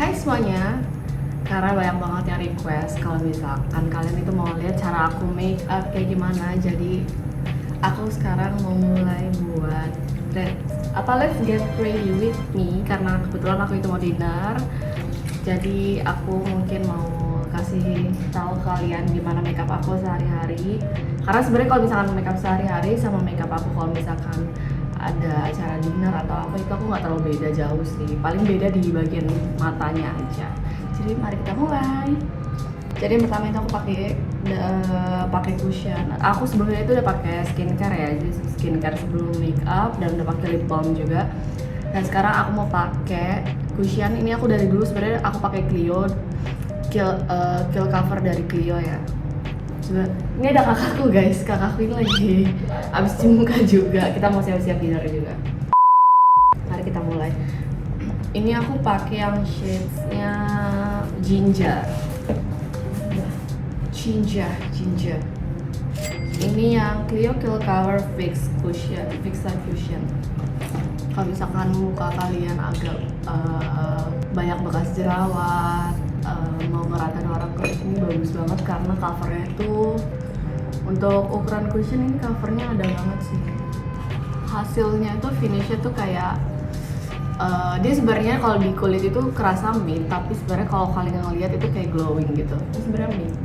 Hai semuanya, karena banyak banget yang request kalau misalkan kalian itu mau lihat cara aku make up kayak gimana. Jadi aku sekarang mau mulai buat let's get ready with me, karena kebetulan aku itu mau dinner. Jadi aku mungkin mau kasih tahu kalian gimana makeup aku sehari-hari. Karena sebenarnya kalau misalkan makeup sehari-hari sama makeup aku kalau misalkan ada acara dinner atau apa itu aku nggak terlalu beda jauh sih. Paling beda di bagian matanya aja. Jadi mari kita mulai. Jadi yang pertama itu aku pakai cushion. Aku sebelumnya itu udah pakai skincare ya, jadi skincare sebelum makeup dan udah pakai lip balm juga. Dan sekarang aku mau pakai cushion. Ini aku dari dulu sebenarnya aku pakai Clio Kill Cover dari Clio ya. Coba, ini ada kakakku guys, kakakku ini lagi abis cuci muka juga. Kita mau siap-siap dinner juga. Mari kita mulai. Ini aku pakai yang shades-nya ginger. Ini yang Clio Kill Cover Fix Cushion. Kalau misalkan muka kalian agak banyak bekas jerawat, mau ngeratain orang kulit, ini bagus banget karena covernya tuh untuk ukuran cushion ini covernya ada banget sih. Hasilnya tuh finishnya tuh kayak dia sebenarnya kalau di kulit itu kerasa matte, tapi sebenarnya kalau kalian ngeliat itu kayak glowing gitu. Itu sebenarnya matte.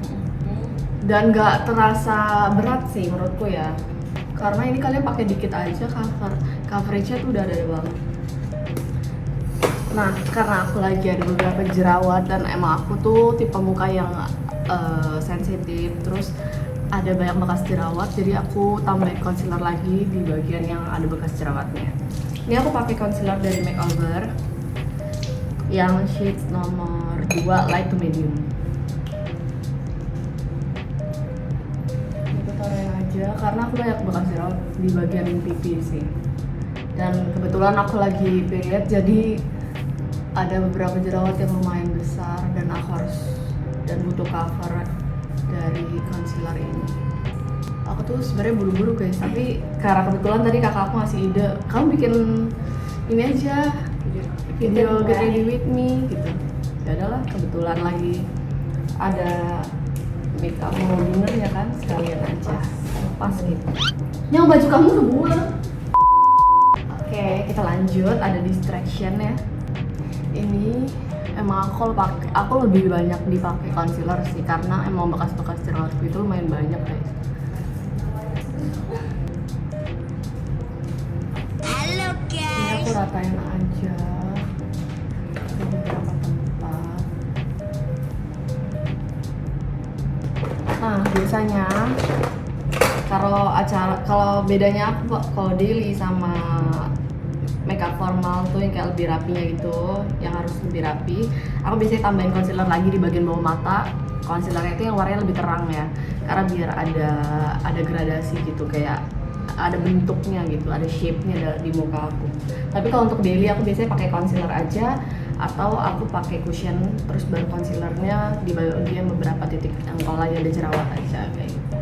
Dan nggak terasa berat sih menurutku ya. Karena ini kalian pakai dikit aja coveragenya tuh udah ada banget. Nah, karena aku lagi ada beberapa jerawat dan emang aku tuh tipe muka yang sensitif, terus ada banyak bekas jerawat, jadi aku tambahin concealer lagi di bagian yang ada bekas jerawatnya. Ini aku pakai concealer dari Makeover yang shades nomor 2 light to medium. Aku taruhin aja karena aku banyak bekas jerawat di bagian pipi sih. Dan kebetulan aku lagi period, jadi ada beberapa jerawat yang lumayan besar dan aku butuh cover dari concealer ini. Aku tuh sebenarnya buru-buru guys, tapi karena kebetulan tadi kakak aku ngasih ide, kamu bikin ini aja video Get Ready With Me gitu. Ya adalah, kebetulan lagi ada makeup mau dinner ya kan, sekalian aja pas gitu. Yang baju kamu udah bulan. Oke, kita lanjut. Ada distraction ya. Ini emang aku lebih banyak dipakai concealer sih, karena emang bekas-bekas jerawatku itu lumayan banyak guys. Halo guys. Ini aku ratain aja ke beberapa tempat. Nah, biasanya kalau bedanya aku kalau daily sama makeup formal tuh yang kayak lebih rapinya gitu, yang harus lebih rapi, aku biasanya tambahin concealer lagi di bagian bawah mata. Concealernya itu yang warnanya lebih terang ya, karena biar ada gradasi gitu, kayak ada bentuknya gitu, ada shape-nya di muka aku. Tapi kalau untuk daily aku biasanya pakai concealer aja, atau aku pakai cushion terus baru concealernya di bagian beberapa titik yang kalau lagi ada jerawat aja kayak gitu.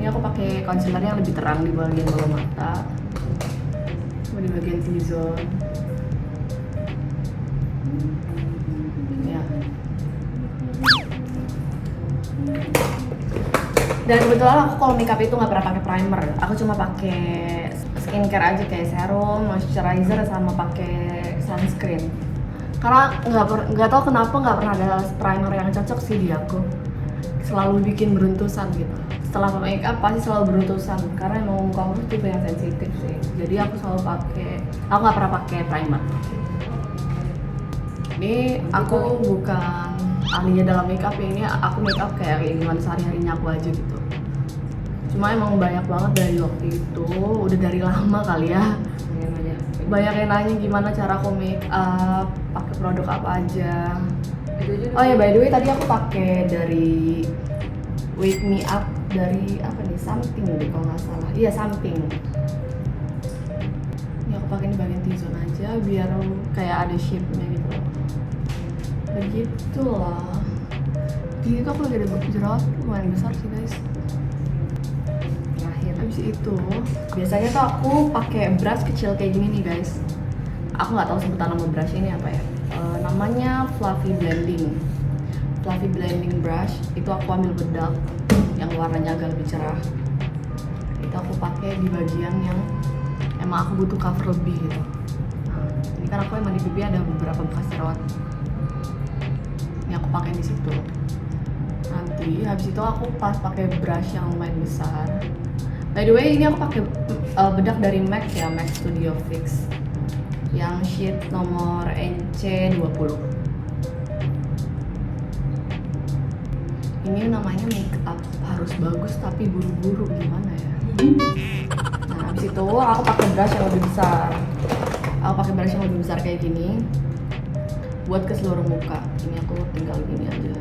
Ini aku pakai concealer yang lebih terang di bagian bawah mata, di bagian T-zone ya. Dan kebetulan aku kalau makeup itu nggak pernah pakai primer, aku cuma pakai skincare aja kayak serum, moisturizer, sama pakai sunscreen. Karena nggak tahu kenapa nggak pernah ada primer yang cocok sih di aku, selalu bikin beruntusan gitu. Setelah makeup pasti selalu beruntusan karena emang muka aku tipe yang sensitif sih. Jadi aku nggak pernah pakai primer. Ini aku bukan ahlinya dalam makeup ya, ini aku makeup kayak gimana sehari-harinya aku aja gitu. Cuma emang banyak banget dari waktu itu, udah dari lama kali ya. Banyak yang nanya gimana cara aku makeup, pakai produk apa aja. Oh ya, by the way tadi aku pakai dari Wake Me Up dari apa nih, Something deh kalau nggak salah. Iya, Something. Ini aku pakai di bagian T-zone aja biar kayak ada shape-nya gitu loh. Begitulah. Di situ aku lagi ada jerawat lumayan besar sih guys. Terakhir habis itu biasanya tuh aku pakai brush kecil kayak gini nih guys. aku nggak tahu sebutan nama brush ini apa ya. Namanya Fluffy Blending Brush. Itu aku ambil bedak yang warnanya agak lebih cerah. Itu aku pakai di bagian yang emang aku butuh cover lebih gitu. Nah, ini kan aku emang di pipi ada beberapa bekas jerawat. Ini aku pakai di situ. Nanti habis itu aku pas pakai brush yang lumayan besar. By the way, ini aku pakai bedak dari MAC ya, MAC Studio Fix yang sheet nomor NC20. Ini namanya make up harus bagus tapi buru-buru, gimana ya. Nah, habis itu aku pakai brush yang lebih besar. Kayak gini buat ke seluruh muka. Ini aku tinggal gini aja.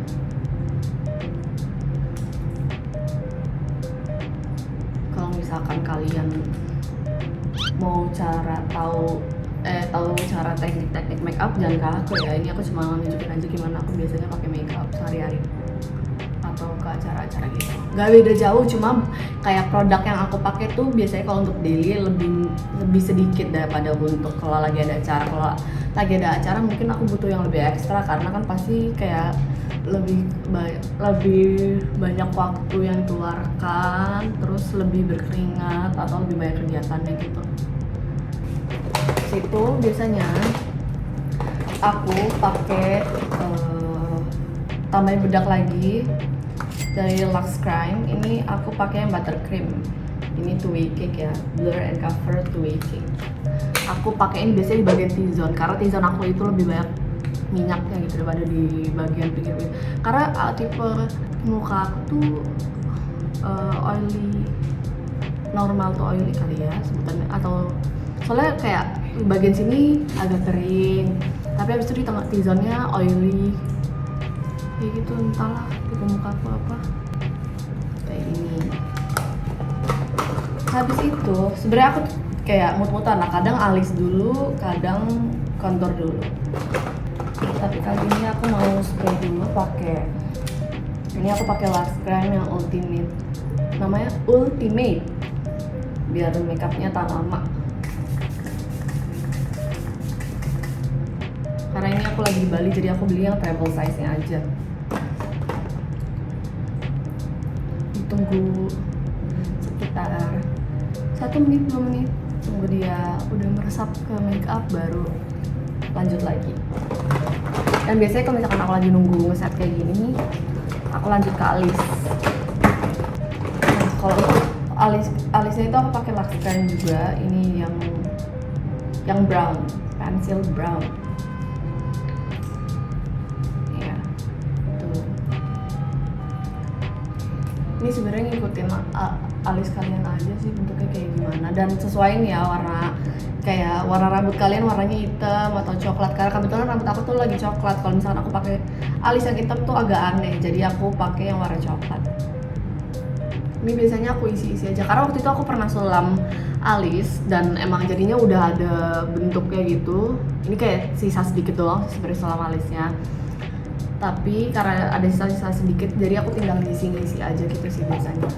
Kalau misalkan kalian mau tahu cara teknik make up, jangan ke aku ya. Ini aku cuma nunjukin aja gimana aku biasanya pakai make up sehari-hari atau ke acara-acara gitu. Gak beda jauh, cuma kayak produk yang aku pakai tuh biasanya kalau untuk daily lebih sedikit daripada untuk kalau lagi ada acara. Kalau lagi ada acara mungkin aku butuh yang lebih ekstra karena kan pasti kayak lebih banyak waktu yang dikeluarkan, terus lebih berkeringat atau lebih banyak kegiatannya gitu. Situ biasanya aku pakai tambahin bedak lagi dari Lux Crime. Ini aku pakai yang buttercream. Ini two-way cake ya, blur and cover two-way cake. Aku pakein biasanya di bagian T-zone karena T-zone aku itu lebih banyak minyaknya gitu daripada di bagian pinggir-pinggir. Karena tipe muka aku tuh oily, normal tuh oily kali ya sebutannya, atau soalnya kayak bagian sini agak kering, tapi habis itu di tengah T-zone-nya oily. Kayak gitu, entahlah tipe muka aku apa. Kayak gini. Habis itu sebenarnya aku kayak mut-mutan, nah kadang alis dulu, kadang contour dulu. Tapi kali ini aku mau spray dulu pakai ini, aku pakai Lux Crime yang Ultimate. Namanya Ultimate biar makeupnya tahan lama. Karena ini aku lagi di Bali jadi aku beli yang travel size-nya aja. Ditunggu sekitar 1 menit 2 menit, tunggu dia udah meresap ke makeup baru lanjut lagi. Dan biasanya kalau misalkan aku lagi nunggu ngeset kayak gini, aku lanjut ke alis. Nah, kalau untuk alisnya itu aku pakai Lux Crime juga. Ini yang brown, pencil brown. Ya, tuh. Ini sebenarnya ngikutin alis kalian aja sih bentuknya kayak gimana, dan sesuaiin ya warna rambut kalian warnanya hitam atau coklat. Karena kebetulan rambut aku tuh lagi coklat. Kalau misalkan aku pakai alis yang hitam tuh agak aneh, jadi aku pakai yang warna coklat. Ini biasanya aku isi-isi aja karena waktu itu aku pernah sulam alis dan emang jadinya udah ada bentuknya gitu. Ini kayak sisa sedikit doang sebenarnya sulam alisnya, tapi karena ada sisa-sisa sedikit jadi aku tinggal ngisi-ngisi aja gitu sih biasanya.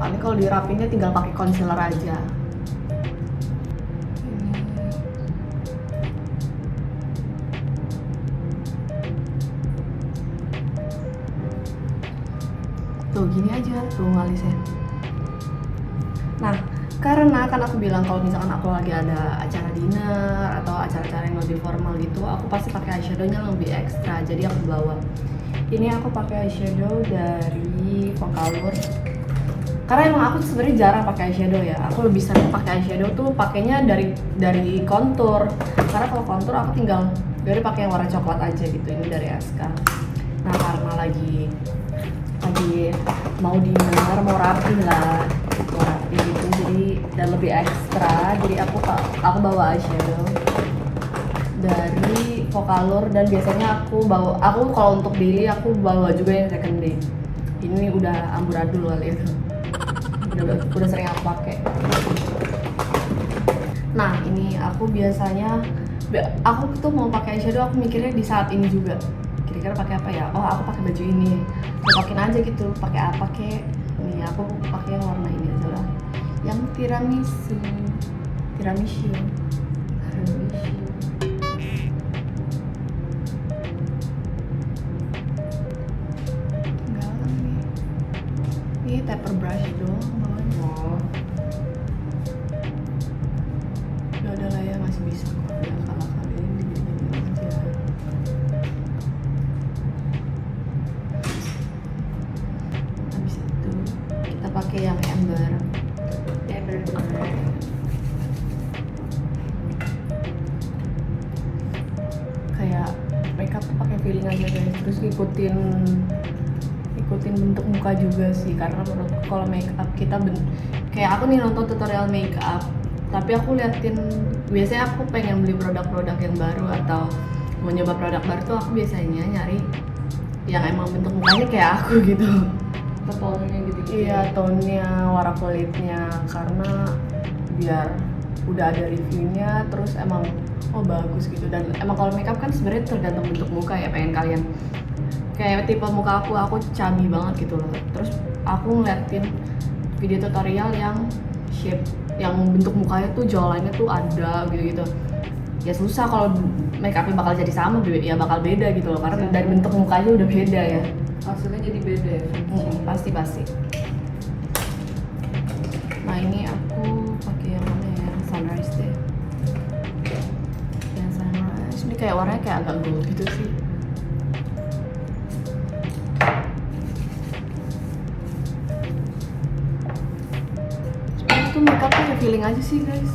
Ini kalau dirapinnya tinggal pakai concealer aja. Tuh gini aja tuh alisnya. Nah, karena kan aku bilang kalau misalkan aku lagi ada acara dinner atau acara-acara yang lebih formal gitu, aku pasti pakai eyeshadownya lebih ekstra. Jadi aku bawa ini, aku pakai eyeshadow dari Focallure. Karena emang aku sebenarnya jarang pakai eyeshadow ya. Aku lebih sering pakai eyeshadow tuh pakainya dari contour. Karena kalau contour aku tinggal pakai yang warna coklat aja gitu. Ini dari SK. Nah, karena lagi mau dinner, mau rapi lah, gitu. Jadi dan lebih ekstra. Jadi aku bawa eyeshadow dari Focallure, dan biasanya aku kalau untuk daily aku bawa juga yang second day. Ini udah amburadul kali itu. Udah sering aku pakai. Nah, ini aku biasanya tuh mau pakai eyeshadow, aku mikirnya di saat ini juga. Kira-kira pakai apa ya? Oh, aku pakai baju ini. Cocokin aja gitu. Pakai apa kek? Nih, aku pakai yang warna ini aja lah. yang tiramisu. Tinggal ini taper brush doang bawahnya. Oh, Ya udah lah ya, masih bisa kok. Ya kalah-kalah ini digini aja. Habis itu kita pakai yang ember. Kayak makeup tuh pakai feeling aja guys. Terus ikutin bentuk muka juga sih, karena menurut kalau makeup kita kayak aku nih nonton tutorial makeup, tapi aku liatin, biasanya aku pengen beli produk-produk yang baru atau mau nyoba produk baru tuh aku biasanya nyari yang emang bentuk mukanya kayak aku gitu. tone-nya gitu. Iya, tone-nya, warna kulitnya, karena biar udah ada reviewnya, terus emang oh bagus gitu. Dan emang kalau makeup kan sebenarnya tergantung bentuk muka ya, pengen kalian kayak tipe muka aku chubby banget gitu loh. Terus aku ngeliatin video tutorial yang shape, yang bentuk mukanya tuh jawline-nya tuh ada gitu-gitu. Ya susah kalau makeupnya bakal jadi sama, ya bakal beda gitu loh, karena dari bentuk mukanya udah beda ya. Hasilnya jadi beda ya. Pasti. Nah ini aku pakai yang mana ya? Sunrise deh. Yang sunrise ini kayak warnanya kayak agak gold gitu sih. Sebenarnya tuh makeup tuh feeling aja sih guys.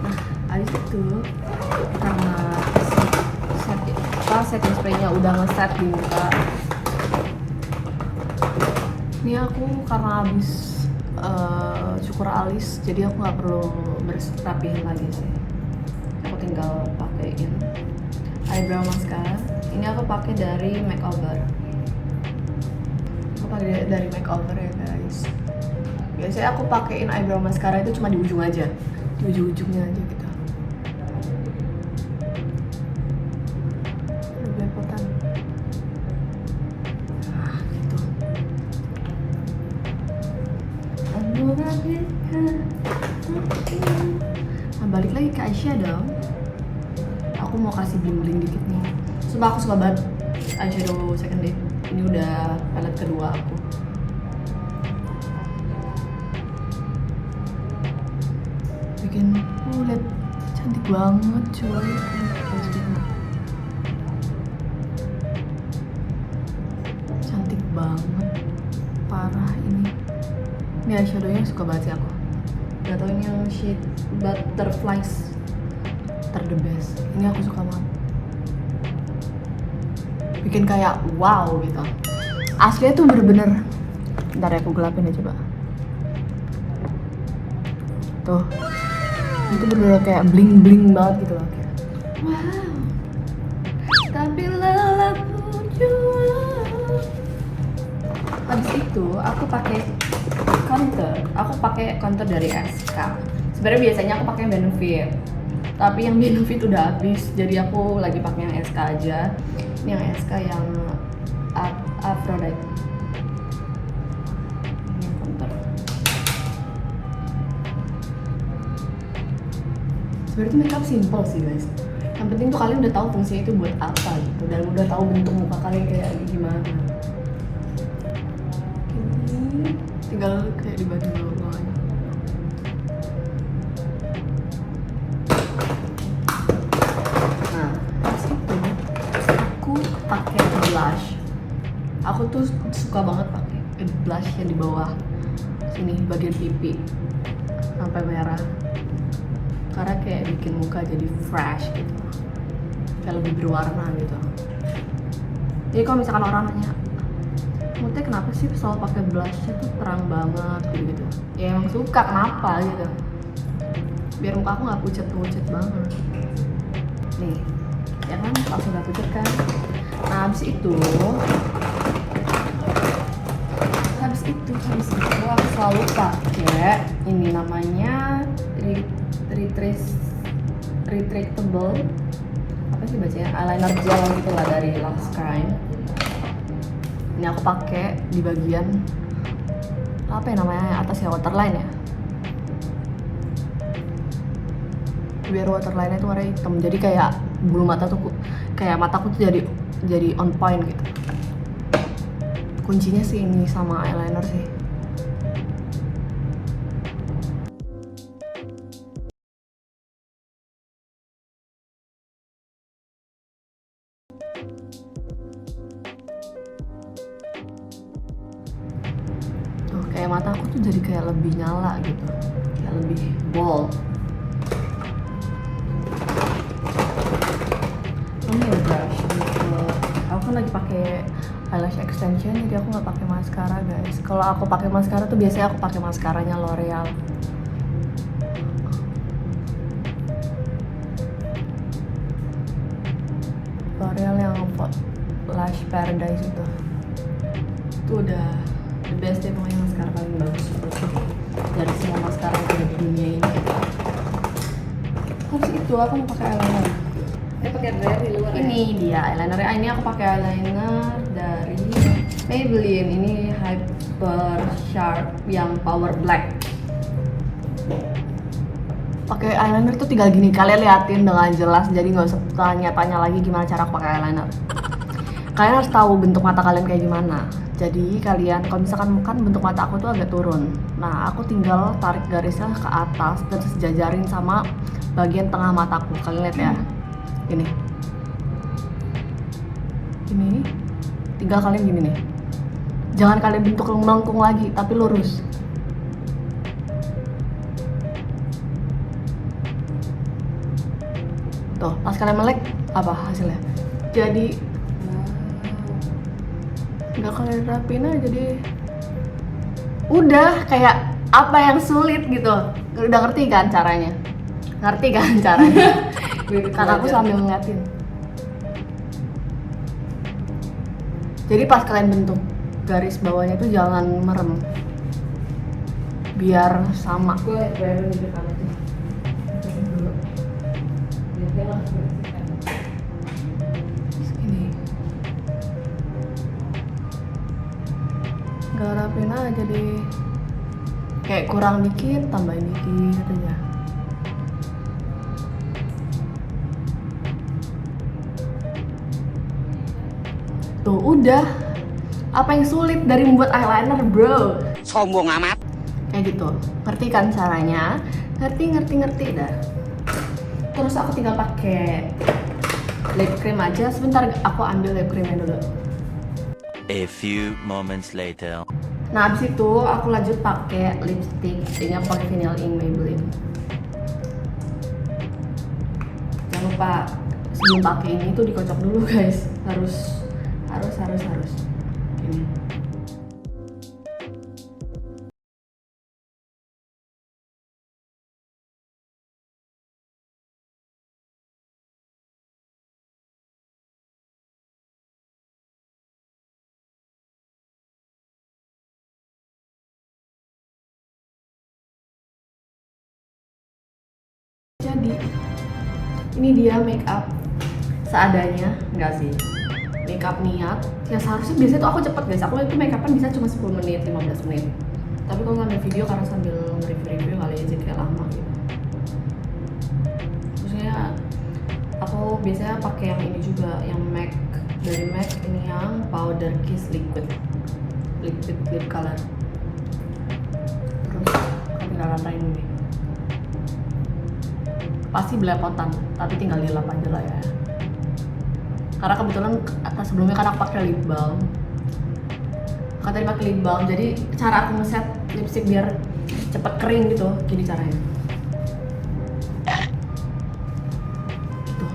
Nah habis itu karena setting spraynya udah ngeset di muka. Ini aku karena habis cukur alis, jadi aku nggak perlu rapihin lagi sih. Aku tinggal pakein eyebrow mascara. Ini aku pakai dari Makeover. Aku pakai dari Makeover ya guys. Biasanya aku pakein eyebrow mascara itu cuma di ujung aja, di ujung-ujungnya aja gitu. Belepotan. Nah, gitu. Nah, balik lagi ke eyeshadow. Aku mau kasih bling-bling dikit nih. Sumpah aku suka banget eyeshadow second day. Ini udah palette kedua aku. Bikin, lihat cantik banget coy. Cantik banget, parah ini. Ini eyeshadownya suka banget sih aku. Gak tau ini yang shade Butterflies the best. Ini aku suka banget. Bikin kayak wow gitu. Aslinya tuh bener-bener. Bentar ya aku gelapin aja coba. Tuh. Itu bener-bener kayak bling-bling banget gitu loh, kayak wow. Tapi lelaku jua. Habis itu aku pakai contour. Aku pakai contour dari SK. Sebenarnya biasanya aku pakai Benefit, tapi yang Benefit udah habis, jadi aku lagi pakai yang SK aja. Ini yang SK yang Aphrodite. Ini yang contour. Sebenarnya makeup simple sih guys. Yang penting tuh kalian udah tahu fungsinya itu buat apa gitu, dan udah tahu bentuk muka kalian kayak gimana. Ini tinggal kayak dibagi bawah-bawahnya. Nah, pas itu aku pakai blush. Aku tuh suka banget pakai blush yang di bawah sini bagian pipi sampai merah, karena kayak bikin muka jadi fresh gitu, kayak lebih berwarna gitu. Jadi kalau misalkan orang nanya, "Mute kenapa sih selalu pakai blushnya tuh terang banget gitu?" Ya emang suka, kenapa gitu. Biar muka aku nggak pucet banget. Nih, ya kan langsung nggak pucet kan. Nah habis itu aku selalu pakai ini namanya retractable, apa sih bacanya, eyeliner gel gitu lah dari Luxe Crime. Ini aku pakai di bagian apa ya namanya, atas ya, waterline ya, biar waterline itu warna hitam, jadi kayak bulu mata tuh kayak mataku tuh jadi on point gitu. Kuncinya sih ini sama eyeliner sih. Tuh kayak mataku tuh jadi kayak lebih nyala gitu, kayak lebih bold. Ini ya brush gitu. Aku kan lagi pakai eyelash extension, jadi aku nggak pakai maskara guys. Kalau aku pakai maskara tuh biasanya aku pakai maskaranya L'Oreal. L'Oreal yang Lash Paradise itu udah the best deh, pokoknya maskara paling bagus dari semua maskara yang ada di dunia ini. Habis itu aku mau pakai eyeliner. Pakai dari luar. Ini dia eyeliner. Ini aku pakai eyeliner dari Maybelline. Ini Hyper Sharp yang Power Black. Pakai eyeliner tuh tinggal gini, kalian liatin dengan jelas, jadi nggak usah tanya-tanya lagi gimana cara aku pakai eyeliner. Kalian harus tahu bentuk mata kalian kayak gimana. Jadi kalian kalau misalkan kan bentuk mata aku tuh agak turun. Nah, aku tinggal tarik garisnya ke atas dan sejajarin sama bagian tengah mataku. Kalian lihat ya. Ini tinggal kalian gini nih, jangan kalian bentuk melengkung lagi tapi lurus. Tuh pas kalian melek apa hasilnya, jadi nggak kalian rapin aja deh, udah kayak apa yang sulit gitu. Udah ngerti kan caranya? Karena aku sambil ngeliatin. Jadi pas kalian bentuk garis bawahnya itu jangan merem, biar sama. Gue baru di depan aja. Dulu. Biar dia langsung bersihkan. Segini. Gak rapin aja deh. Kayak kurang dikit, tambahin dikit aja. Tuh udah, apa yang sulit dari membuat eyeliner bro? Sombong amat. Kayak gitu, ngerti kan caranya? Ngerti dah. Terus aku tinggal pakai lip cream aja. Sebentar, aku ambil lip creamnya dulu. A few moments later. Nah abis itu aku lanjut pakai lipstick. Ini aku pakai Vinyl Ink Maybelline. Jangan lupa sebelum pakai ini tuh dikocok dulu guys. Harus. Ini. Jadi ini dia make up seadanya, enggak sih, make up niat ya. Seharusnya biasanya tuh aku cepet guys, aku itu make upan bisa cuma 10 menit, 15 menit, tapi kalau sambil video karena sambil review kali ya jadi kayak lama gitu. Maksudnya aku biasanya pakai yang ini juga, yang MAC, dari MAC ini yang Powder Kiss Liquid lip color. Terus aku tinggal ratain ini, pasti belepotan, tapi tinggal dilap aja lah ya. Karena kebetulan sebelumnya kan aku pakai lip balm. Kan tadi pakai lip balm, jadi cara aku ngeset lipstick biar cepet kering gitu, gini caranya. Gitu.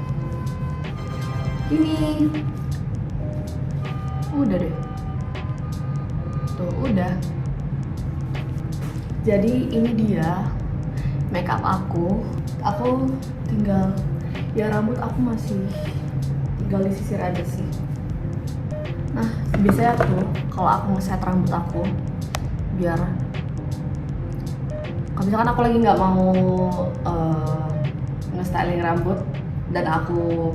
Gini. Udah deh. Tuh, udah. Jadi ini dia makeup aku. Aku tinggal, ya rambut aku masih tinggal disisir aja sih. Nah biasanya tuh kalau aku ngeset rambut aku, biar kalau misalkan aku lagi nggak mau nge-styling rambut dan aku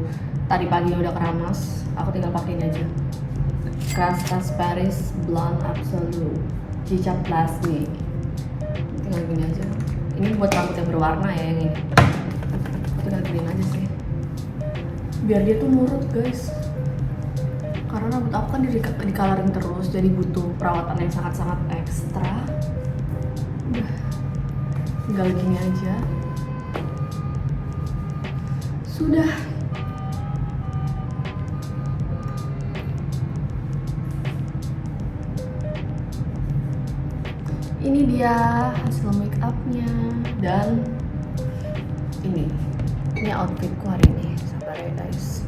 tadi pagi udah keramas, aku tinggal pakai ini aja, Crash Paris Blonde Absolute. Cica Plus nih. Tinggal gini aja. Ini buat rambut yang berwarna ya yang ini. Tinggal gini aja sih. Biar dia tuh nurut guys. Karena rambut aku kan di coloring terus, jadi butuh perawatan yang sangat-sangat ekstra. Udah, tinggal gini aja. Sudah. Ini dia hasil make upnya dan ini outfitku hari ini. Sabar ya guys.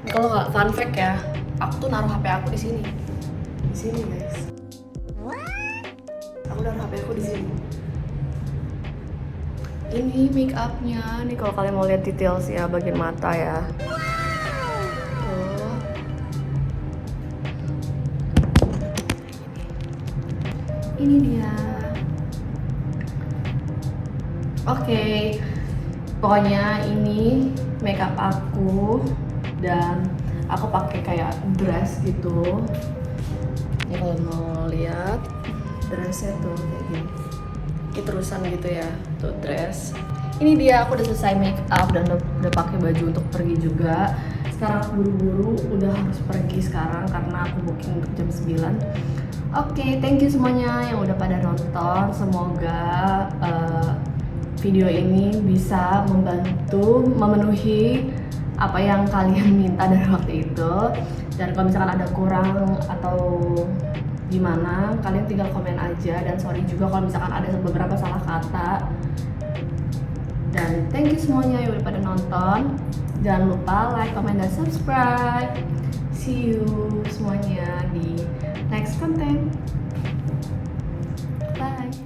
Kalau nggak fun fact ya, aku tuh naruh HP aku di sini guys. Aku naruh HP aku di sini. Ini make upnya nih, kalau kalian mau lihat details ya bagian mata ya. Tuh. Ini dia. Oke. Pokoknya ini makeup aku dan aku pakai kayak dress gitu. Ini kalau mau lihat dressnya tuh kayak gini. Ini terusan gitu ya, tuh dress. Ini dia, aku udah selesai make up dan udah pakai baju untuk pergi juga. Sekarang aku buru-buru udah harus pergi sekarang karena aku booking untuk jam 9. Oke, thank you semuanya yang udah pada nonton. Semoga video ini bisa membantu memenuhi apa yang kalian minta dari waktu itu. Dan kalau misalkan ada kurang atau gimana, kalian tinggal komen aja. Dan sorry juga kalau misalkan ada beberapa salah kata. Dan thank you semuanya yang udah pada nonton. Jangan lupa like, comment, dan subscribe. See you semuanya di next content. Bye.